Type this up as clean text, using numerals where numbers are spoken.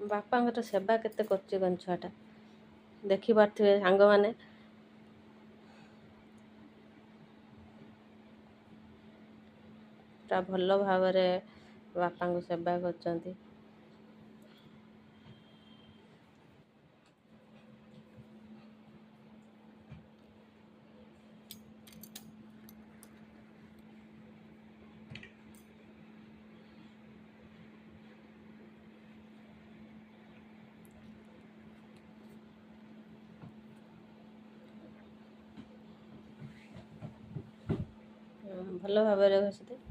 ବାପାଙ୍କର ସେବା କେତେ କରୁଛି କଣ ଛୁଆଟା ଦେଖିପାରୁଥିବେ ସାଙ୍ଗମାନେ। ପୁରା ଭଲ ଭାବରେ ବାପାଙ୍କୁ ସେବା କରୁଛନ୍ତି। ଭଲ ଭାବରେ ଘଷିଦେ।